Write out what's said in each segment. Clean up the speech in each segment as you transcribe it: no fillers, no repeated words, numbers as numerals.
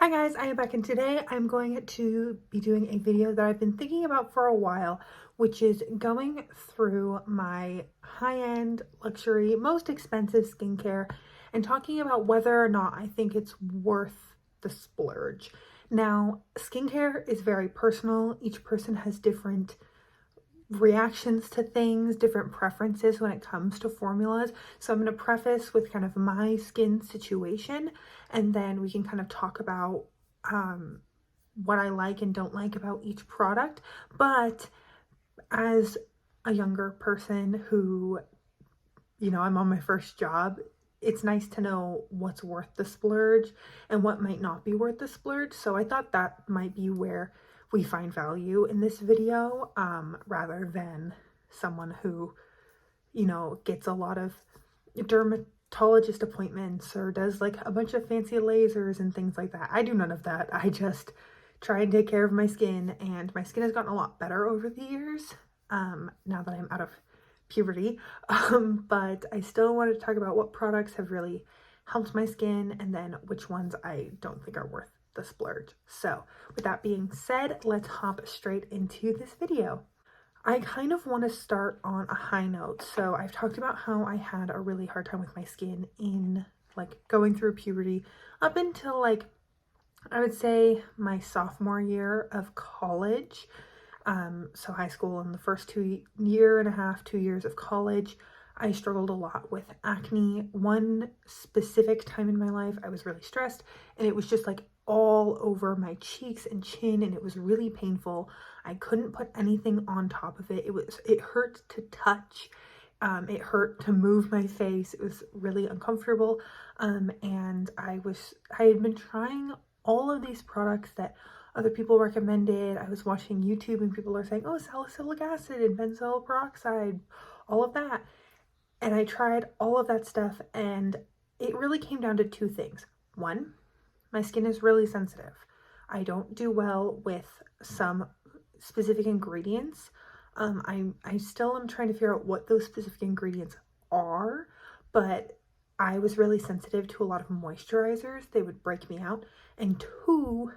Hi guys, I am back and today I'm going to be doing a video that I've been thinking about for a while, which is going through my high-end, luxury, most expensive skincare and talking about whether or not I think it's worth the splurge. Now, skincare is very personal. Each person has different reactions to things, different preferences when it comes to formulas. So I'm going to preface with kind of my skin situation, and then we can kind of talk about what I like and don't like about each product. But as a younger person who, I'm on my first job, it's nice to know what's worth the splurge and what might not be worth the splurge. So I thought that might be where we find value in this video, rather than someone who, gets a lot of dermatologist appointments or does like a bunch of fancy lasers and things like that. I do none of that. I just try and take care of my skin, and my skin has gotten a lot better over the years, now that I'm out of puberty. But I still wanted to talk about what products have really helped my skin and then which ones I don't think are worth the splurge. So with that being said, let's hop straight into this video. I kind of want to start on a high note. So I've talked about how I had a really hard time with my skin in like going through puberty up until like I would say my sophomore year of college. So high school and the first 2 years of college, I struggled a lot with acne. One specific time in my life, I was really stressed and it was just like all over my cheeks and chin, and it was really painful. I couldn't put anything on top of it. It hurt to touch. It hurt to move my face. It was really uncomfortable. And I had been trying all of these products that other people recommended. I was watching YouTube and people are saying, oh, salicylic acid and benzoyl peroxide, all of that. And I tried all of that stuff, and it really came down to two things. One, my skin is really sensitive. I don't do well with some specific ingredients. I still am trying to figure out what those specific ingredients are, but I was really sensitive to a lot of moisturizers. They would break me out. And two,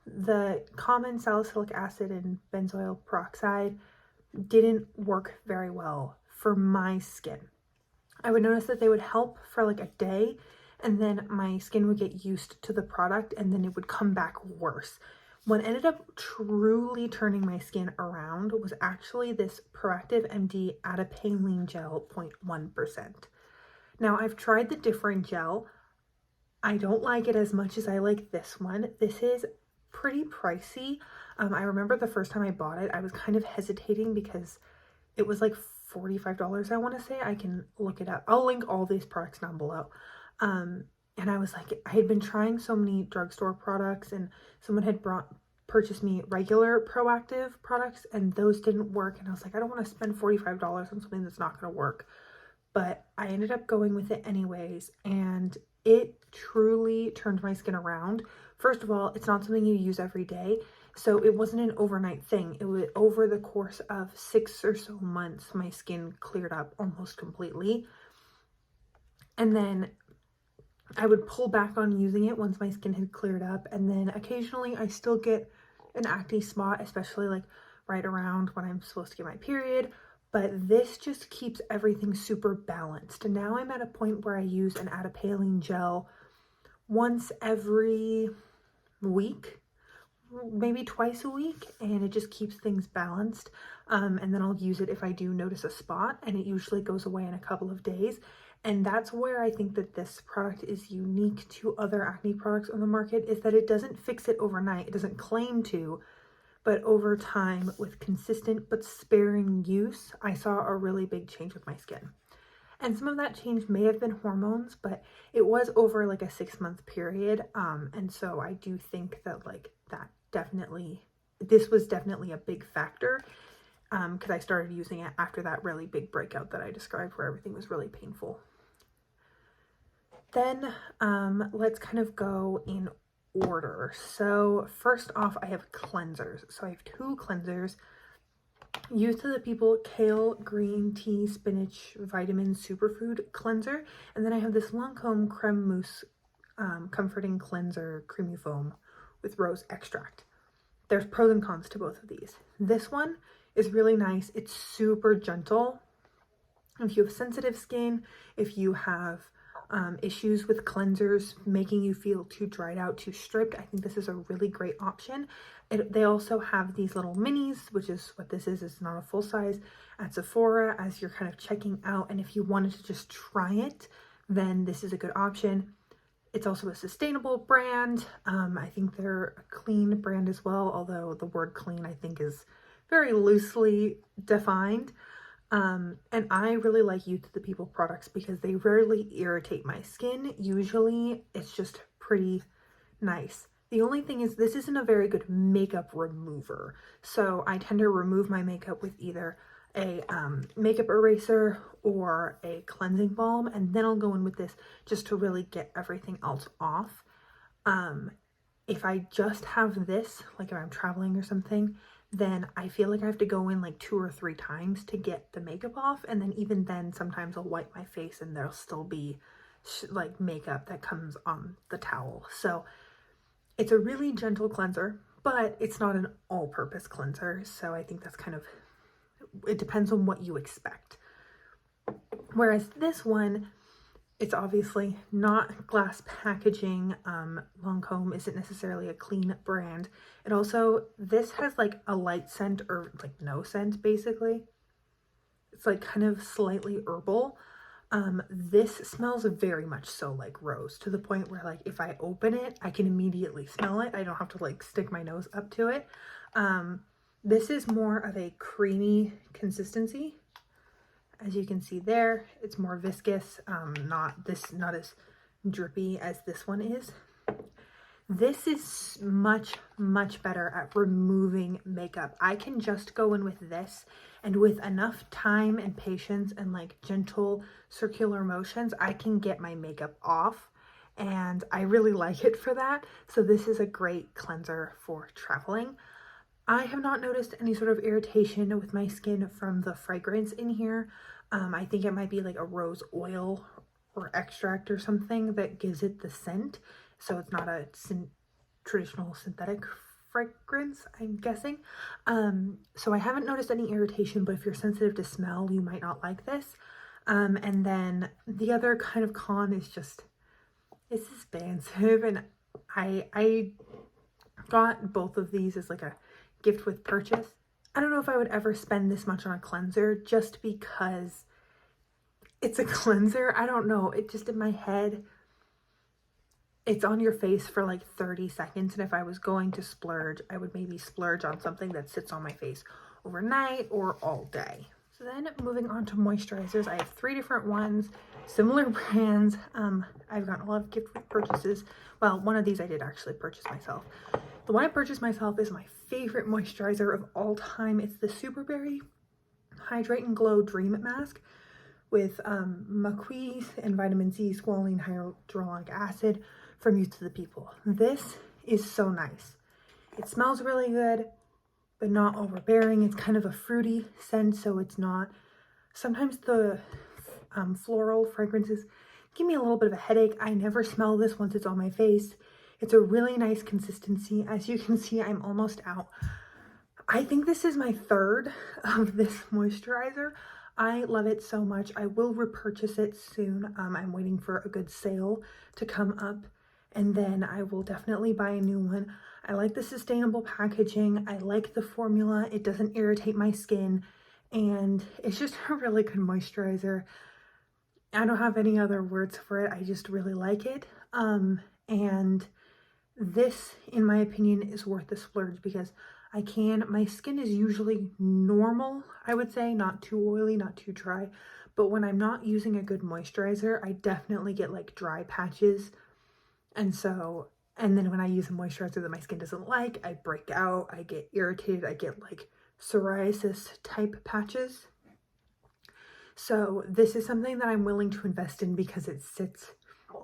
the common salicylic acid and benzoyl peroxide didn't work very well for my skin. I would notice that they would help for like a day, and then my skin would get used to the product and then it would come back worse. What ended up truly turning my skin around was actually this Proactive MD Adapalene Gel 0.1%. Now, I've tried the different gel. I don't like it as much as I like this one. This is pretty pricey. I remember the first time I bought it, I was kind of hesitating because it was like $45, I want to say. I can look it up. I'll link all these products down below. And I was like, I had been trying so many drugstore products, and someone had purchased me regular Proactive products, and those didn't work. And I was like, I don't want to spend $45 on something that's not going to work. But I ended up going with it anyways, and it truly turned my skin around. First of all, it's not something you use every day, so it wasn't an overnight thing. It was over the course of 6 or so months, my skin cleared up almost completely. And then I would pull back on using it once my skin had cleared up, and then occasionally I still get an acne spot, especially like right around when I'm supposed to get my period. But this just keeps everything super balanced. And now I'm at a point where I use an Adapalene gel once every week, maybe twice a week, and it just keeps things balanced. And then I'll use it if I do notice a spot, and it usually goes away in a couple of days. And that's where I think that this product is unique to other acne products on the market, is that it doesn't fix it overnight. It doesn't claim to, but over time, with consistent but sparing use, I saw a really big change with my skin. And some of that change may have been hormones, but it was over like a 6-month period. And so I do think that like this was definitely a big factor, because I started using it after that really big breakout that I described where everything was really painful. Then let's kind of go in order. So first off, I have cleansers. So I have 2 cleansers. Youth to the People Kale Green Tea Spinach Vitamin Superfood Cleanser. And then I have this Lancome Creme Mousse Comforting Cleanser Creamy Foam with Rose Extract. There's pros and cons to both of these. This one is really nice. It's super gentle. If you have sensitive skin, if you have issues with cleansers making you feel too dried out, too stripped, I think this is a really great option. They also have these little minis, which is what this is. It's not a full size, at Sephora as you're kind of checking out. And if you wanted to just try it, then this is a good option. It's also a sustainable brand. I think they're a clean brand as well, although the word clean I think is very loosely defined. And I really like Youth to the People products because they rarely irritate my skin. Usually it's just pretty nice. The only thing is this isn't a very good makeup remover. So I tend to remove my makeup with either a makeup eraser or a cleansing balm, and then I'll go in with this just to really get everything else off. If I just have this, like if I'm traveling or something, then I feel like I have to go in like 2 or 3 times to get the makeup off. And then even then, sometimes I'll wipe my face and there'll still be like makeup that comes on the towel. So it's a really gentle cleanser, but it's not an all-purpose cleanser. So I think that's kind of, it depends on what you expect. Whereas this one, it's obviously not glass packaging. Lancome isn't necessarily a clean brand. It also, this has like a light scent or like no scent basically. It's like kind of slightly herbal. This smells very much so like rose, to the point where like if I open it, I can immediately smell it. I don't have to like stick my nose up to it. This is more of a creamy consistency. As you can see there, it's more viscous, not as drippy as this one is. This is much, much better at removing makeup. I can just go in with this, and with enough time and patience and like gentle circular motions, I can get my makeup off, and I really like it for that. So this is a great cleanser for traveling. I have not noticed any sort of irritation with my skin from the fragrance in here. I think it might be like a rose oil or extract or something that gives it the scent. So it's not a traditional synthetic fragrance, I'm guessing. So I haven't noticed any irritation, but if you're sensitive to smell, you might not like this. And then the other kind of con is just, it's expensive, and I got both of these as like a gift with purchase. I don't know if I would ever spend this much on a cleanser just because it's a cleanser. I don't know. It just, in my head, it's on your face for like 30 seconds. And if I was going to splurge, I would maybe splurge on something that sits on my face overnight or all day. So then moving on to moisturizers, I have 3 different ones, similar brands. I've gotten a lot of gift purchases. Well, one of these I did actually purchase myself. The one I purchased myself is my favorite moisturizer of all time. It's the Superberry Hydrate and Glow Dream Mask with maquis and vitamin C, squalene hyaluronic acid from Youth to the People. This is so nice. It smells really good, but not overbearing. It's kind of a fruity scent, so it's not. Sometimes the floral fragrances give me a little bit of a headache. I never smell this once it's on my face. It's a really nice consistency. As you can see, I'm almost out. I think this is my 3rd of this moisturizer. I love it so much. I will repurchase it soon. I'm waiting for a good sale to come up, and then I will definitely buy a new one. I like the sustainable packaging. I like the formula. It doesn't irritate my skin, and it's just a really good moisturizer. I don't have any other words for it. I just really like it. And this, in my opinion, is worth the splurge because my skin is usually normal, I would say, not too oily, not too dry. But when I'm not using a good moisturizer, I definitely get like dry patches. And then when I use a moisturizer that my skin doesn't like, I break out, I get irritated, I get like psoriasis type patches. So this is something that I'm willing to invest in because it sits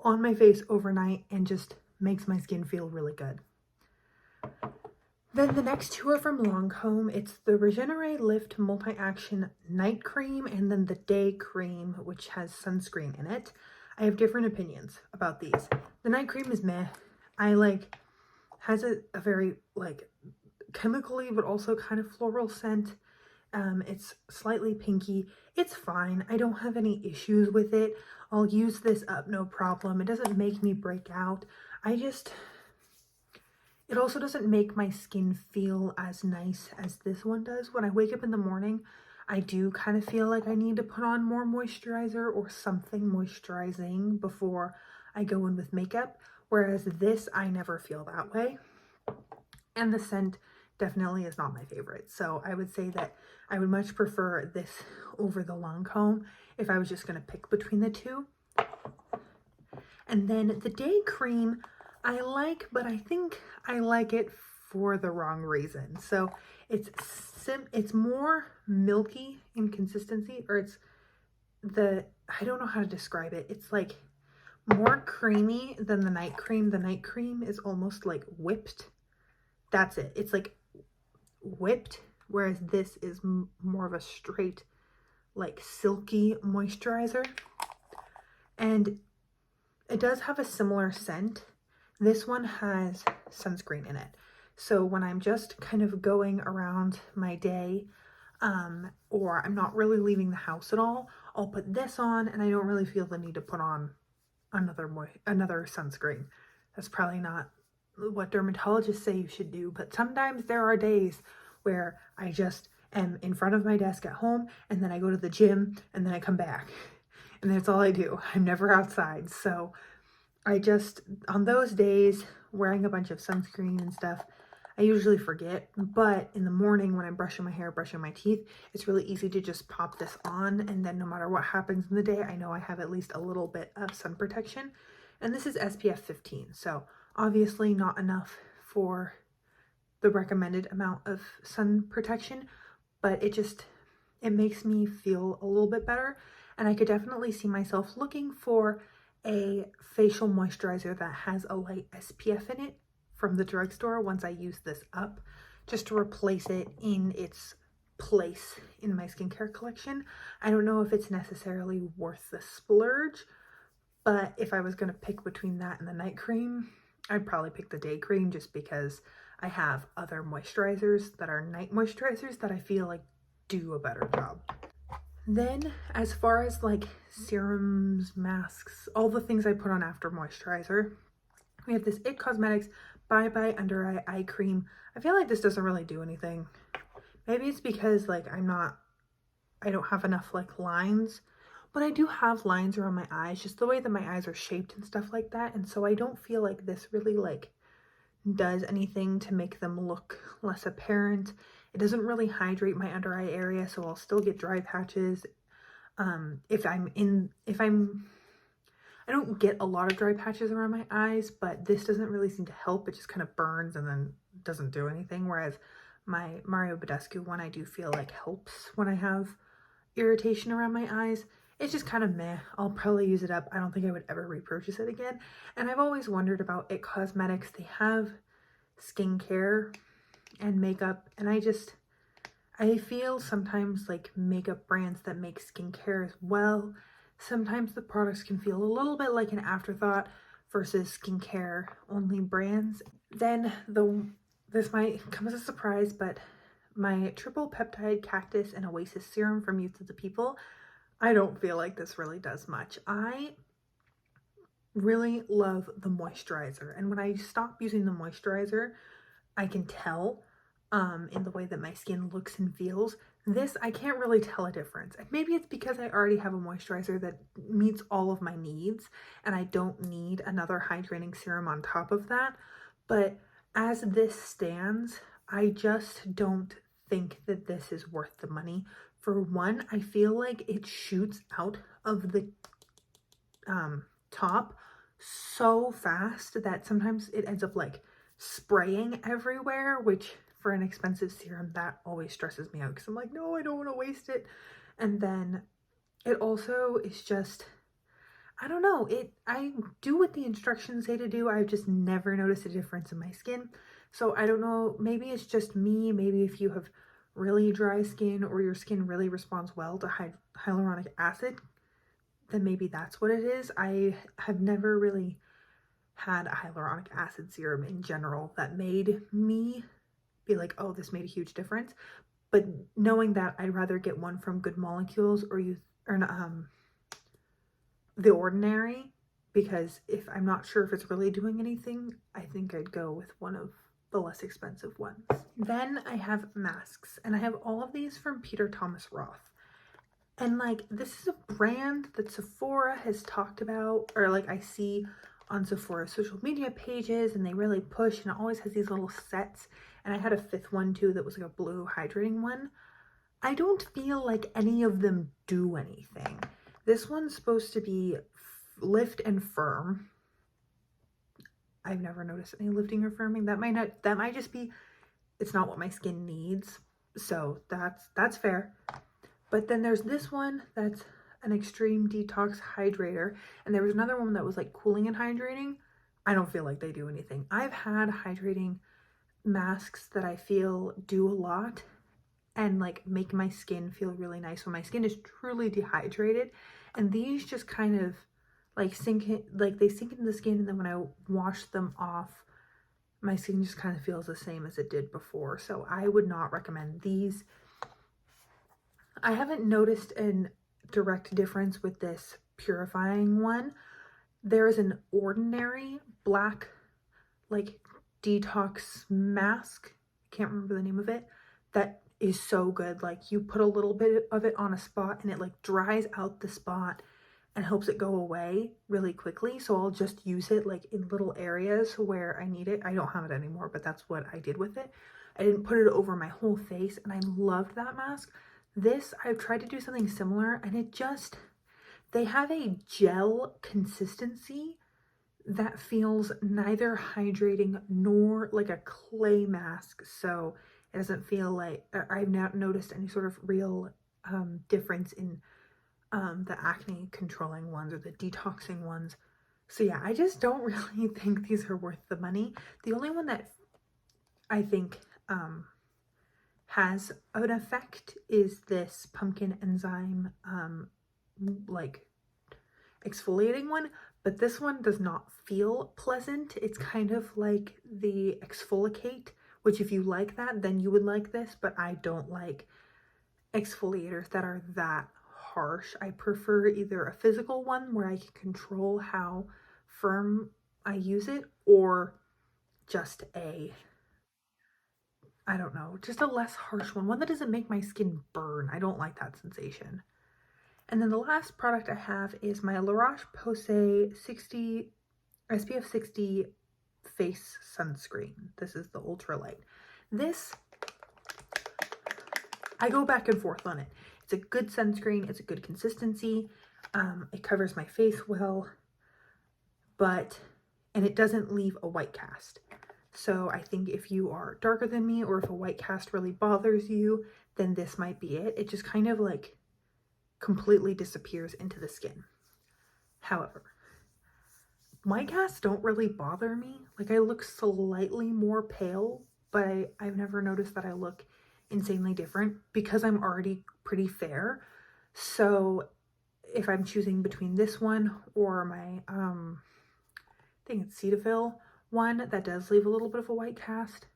on my face overnight and just makes my skin feel really good. Then the next 2 are from Lancome. It's the Regenerate Lift Multi-Action Night Cream and then the Day Cream, which has sunscreen in it. I have different opinions about these. The night cream is meh. Has a very like chemically but also kind of floral scent. It's slightly pinky. It's fine. I don't have any issues with it. I'll use this up no problem. It doesn't make me break out. It also doesn't make my skin feel as nice as this one does. When I wake up in the morning, I do kind of feel like I need to put on more moisturizer or something moisturizing before I go in with makeup. Whereas this, I never feel that way. And the scent definitely is not my favorite. So I would say that I would much prefer this over the Lancome if I was just going to pick between the two. And then the day cream I like, but I think I like it for the wrong reason. So it's more milky in consistency, or I don't know how to describe it. It's like more creamy than the night cream. The night cream is almost like whipped. That's it. It's like whipped, whereas this is more of a straight, like silky moisturizer. And it does have a similar scent. This one has sunscreen in it. So when I'm just kind of going around my day, or I'm not really leaving the house at all, I'll put this on and I don't really feel the need to put on another sunscreen. That's probably not what dermatologists say you should do, but sometimes there are days where I just am in front of my desk at home and then I go to the gym and then I come back and that's all I do. I'm never outside. So on those days, wearing a bunch of sunscreen and stuff, I usually forget, but in the morning when I'm brushing my hair, brushing my teeth, it's really easy to just pop this on, and then no matter what happens in the day, I know I have at least a little bit of sun protection. And this is SPF 15, so obviously not enough for the recommended amount of sun protection, but it makes me feel a little bit better, and I could definitely see myself looking for a facial moisturizer that has a light SPF in it from the drugstore once I use this up, just to replace it in its place in my skincare collection. I don't know if it's necessarily worth the splurge, but if I was going to pick between that and the night cream, I'd probably pick the day cream just because I have other moisturizers that are night moisturizers that I feel like do a better job. Then as far as like serums, masks, all the things I put on after moisturizer, we have this IT Cosmetics Bye Bye Under Eye Cream. I feel like this doesn't really do anything. Maybe it's because like I don't have enough like lines, but I do have lines around my eyes, just the way that my eyes are shaped and stuff like that. And so I don't feel like this really like does anything to make them look less apparent. It doesn't really hydrate my under eye area, so I'll still get dry patches. I don't get a lot of dry patches around my eyes, but this doesn't really seem to help. It just kind of burns and then doesn't do anything. Whereas my Mario Badescu one, I do feel like helps when I have irritation around my eyes. It's just kind of meh. I'll probably use it up. I don't think I would ever repurchase it again. And I've always wondered about IT Cosmetics. They have skincare and makeup, and I feel sometimes like makeup brands that make skincare as well, sometimes the products can feel a little bit like an afterthought versus skincare only brands. Then this might come as a surprise, but my triple peptide cactus and oasis serum from Youth of the People, I don't feel like this really does much. I really love the moisturizer, and when I stop using the moisturizer, I can tell in the way that my skin looks and feels. This, I can't really tell a difference. And maybe it's because I already have a moisturizer that meets all of my needs and I don't need another hydrating serum on top of that. But as this stands, I just don't think that this is worth the money. For one, I feel like it shoots out of the top so fast that sometimes it ends up like spraying everywhere, which for an expensive serum, that always stresses me out because I'm like, no, I don't want to waste it. And then it also is just, I don't know, I do what the instructions say to do. I've just never noticed a difference in my skin. So I don't know, maybe it's just me. Maybe if you have really dry skin or your skin really responds well to hyaluronic acid, then maybe that's what it is. I have never really had a hyaluronic acid serum in general that made me be like, oh, this made a huge difference. But knowing that, I'd rather get one from Good Molecules or The Ordinary, because if I'm not sure if it's really doing anything, I think I'd go with one of the less expensive ones. Then I have masks, and I have all of these from Peter Thomas Roth. And like, this is a brand that Sephora has talked about, or like I see on Sephora's social media pages, and they really push, and it always has these little sets. And I had a 5th one too that was like a blue hydrating one. I don't feel like any of them do anything. This one's supposed to be lift and firm. I've never noticed any lifting or firming. That might just be, it's not what my skin needs. So that's fair. But then there's this one that's an extreme detox hydrator. And there was another one that was like cooling and hydrating. I don't feel like they do anything. I've had hydrating masks that I feel do a lot and like make my skin feel really nice when my skin is truly dehydrated. And these just kind of like sink into the skin, and then when I wash them off, my skin just kind of feels the same as it did before. So I would not recommend these. I haven't noticed a direct difference with this purifying one. There is an Ordinary black like detox mask, can't remember the name of it, that is so good. Like, you put a little bit of it on a spot and it like dries out the spot and helps it go away really quickly. So I'll just use it like in little areas where I need it. I don't have it anymore, but that's what I did with it. I didn't put it over my whole face, and I loved that mask. This, I've tried to do something similar, and it just, they have a gel consistency that feels neither hydrating nor like a clay mask. So it doesn't feel like, I've not noticed any sort of real difference in the acne controlling ones or the detoxing ones. So yeah, I just don't really think these are worth the money. The only one that I think has an effect is this pumpkin enzyme like exfoliating one, but this one does not feel pleasant. It's kind of like the exfoliate, which if you like that, then you would like this, but I don't like exfoliators that are that harsh. I prefer either a physical one where I can control how firm I use it, or just I don't know, just a less harsh one that doesn't make my skin burn. I don't like that sensation. And then the last product I have is my La Roche-Posay SPF 60 face sunscreen. This is the ultralight. This, I go back and forth on it. It's a good sunscreen. It's a good consistency. It covers my face well, and it doesn't leave a white cast. So I think if you are darker than me, or if a white cast really bothers you, then this might be it. It just kind of like completely disappears into the skin. However, white casts don't really bother me. Like, I look slightly more pale, but I've never noticed that I look insanely different because I'm already pretty fair. So if I'm choosing between this one or my I think it's Cetaphil one that does leave a little bit of a white cast,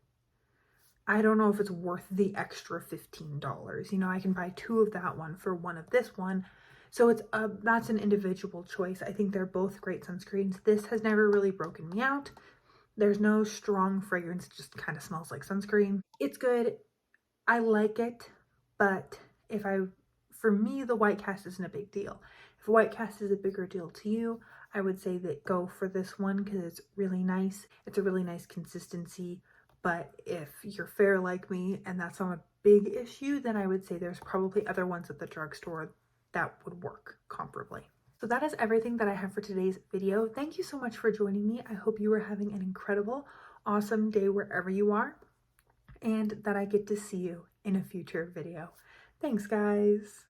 I don't know if it's worth the extra $15. You know, I can buy 2 of that one for 1 of this one. So it's that's an individual choice. I think they're both great sunscreens. This has never really broken me out. There's no strong fragrance. It just kind of smells like sunscreen. It's good. I like it, but for me, the white cast isn't a big deal. If a white cast is a bigger deal to you, I would say that go for this one because it's really nice. It's a really nice consistency. But if you're fair like me and that's not a big issue, then I would say there's probably other ones at the drugstore that would work comparably. So that is everything that I have for today's video. Thank you so much for joining me. I hope you are having an incredible, awesome day wherever you are, and that I get to see you in a future video. Thanks, guys.